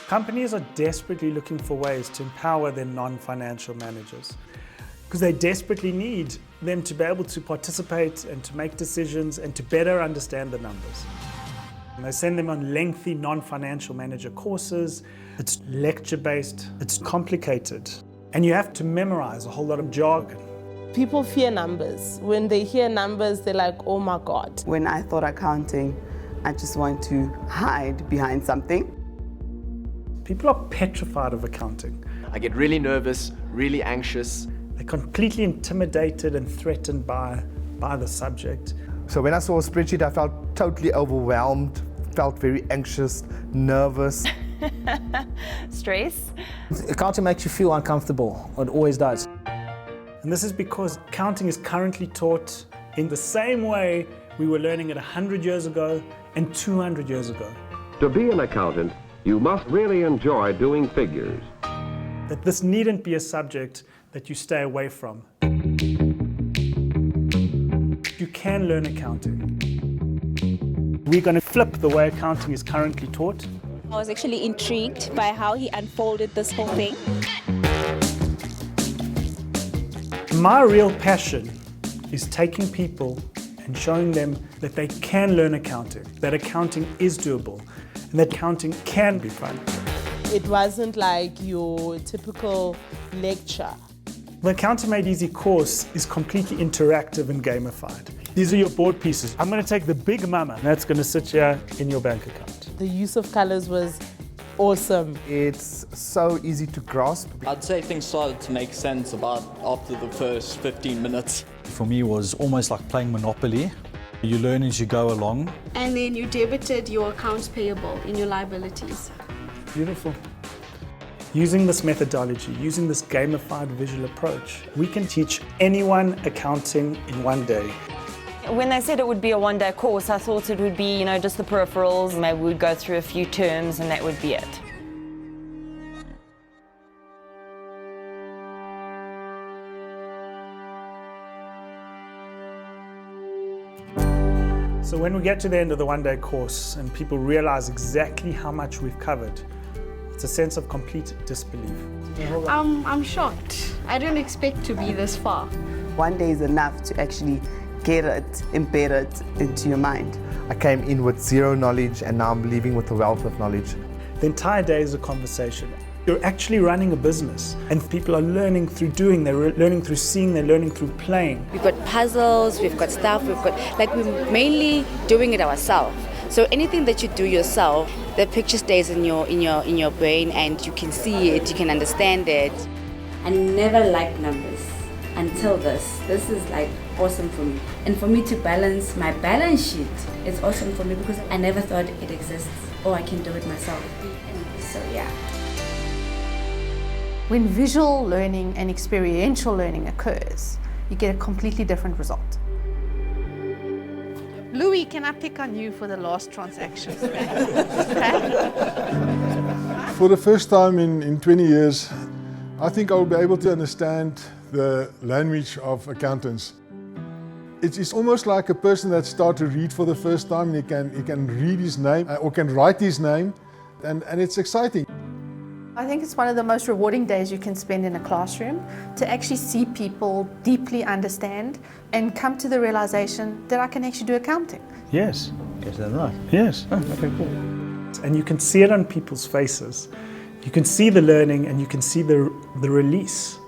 Companies are desperately looking for ways to empower their non-financial managers because they desperately need them to be able to participate and to make decisions and to better understand the numbers. And they send them on lengthy non-financial manager courses. It's lecture-based, it's complicated, and you have to memorize a whole lot of jargon. People fear numbers. When they hear numbers, they're like, oh my God. When I thought accounting, I just want to hide behind something. People are petrified of accounting. I get really nervous, really anxious. They're completely intimidated and threatened by the subject. So when I saw a spreadsheet, I felt totally overwhelmed, felt very anxious, nervous. Stress. Accounting makes you feel uncomfortable. It always does. And this is because accounting is currently taught in the same way we were learning it 100 years ago and 200 years ago. To be an accountant, you must really enjoy doing figures. That this needn't be a subject that you stay away from. You can learn accounting. We're going to flip the way accounting is currently taught. I was actually intrigued by how he unfolded this whole thing. My real passion is taking people and showing them that they can learn accounting, that accounting is doable, and that accounting can be fun. It wasn't like your typical lecture. The Accounting Made Easy course is completely interactive and gamified. These are your board pieces. I'm going to take the big mama, that's going to sit here in your bank account. The use of colors was awesome. It's so easy to grasp. I'd say things started to make sense about after the first 15 minutes. For me, it was almost like playing Monopoly. You learn as you go along. And then you debited your accounts payable in your liabilities. Beautiful. Using this methodology, using this gamified visual approach, we can teach anyone accounting in one day. When they said it would be a one-day course, I thought it would be, just the peripherals. Maybe we'd go through a few terms and that would be it. So when we get to the end of the one-day course and people realize exactly how much we've covered, it's a sense of complete disbelief. I'm shocked. I didn't expect to be this far. One day is enough to actually get it, embed it into your mind. I came in with zero knowledge and now I'm leaving with a wealth of knowledge. The entire day is a conversation. You're actually running a business and people are learning through doing, they're learning through seeing, they're learning through playing. We've got puzzles, we've got stuff, we're mainly doing it ourselves. So anything that you do yourself, the picture stays in your brain and you can see it, you can understand it. I never liked numbers until this. This is like awesome for me. And for me to balance my balance sheet is awesome for me because I never thought it exists or I can do it myself. So yeah. When visual learning and experiential learning occurs, you get a completely different result. Louis, can I pick on you for the last transaction? For the first time in 20 years, I think I will be able to understand the language of accountants. It's almost like a person that starts to read for the first time and he can read his name or can write his name, and it's exciting. I think it's one of the most rewarding days you can spend in a classroom, to actually see people deeply understand and come to the realization that I can actually do accounting. Yes. Is that right? Yes. Oh, okay, cool. And you can see it on people's faces. You can see the learning and you can see the release.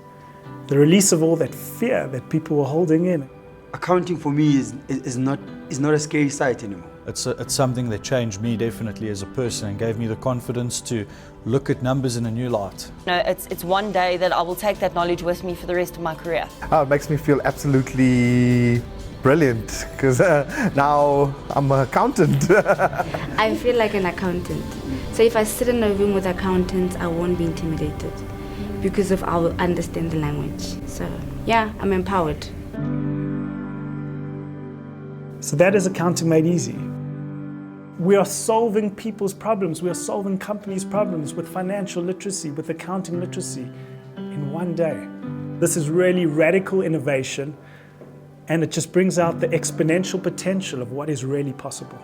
The release of all that fear that people were holding in. Accounting for me is not a scary sight anymore. It's something that changed me definitely as a person and gave me the confidence to look at numbers in a new light. It's one day that I will take that knowledge with me for the rest of my career. Oh, it makes me feel absolutely brilliant because now I'm an accountant. I feel like an accountant. So if I sit in a room with accountants, I won't be intimidated because I will understand the language. So yeah, I'm empowered. So that is Accounting Made Easy. We are solving people's problems. We are solving companies' problems with financial literacy, with accounting literacy in one day. This is really radical innovation, and it just brings out the exponential potential of what is really possible.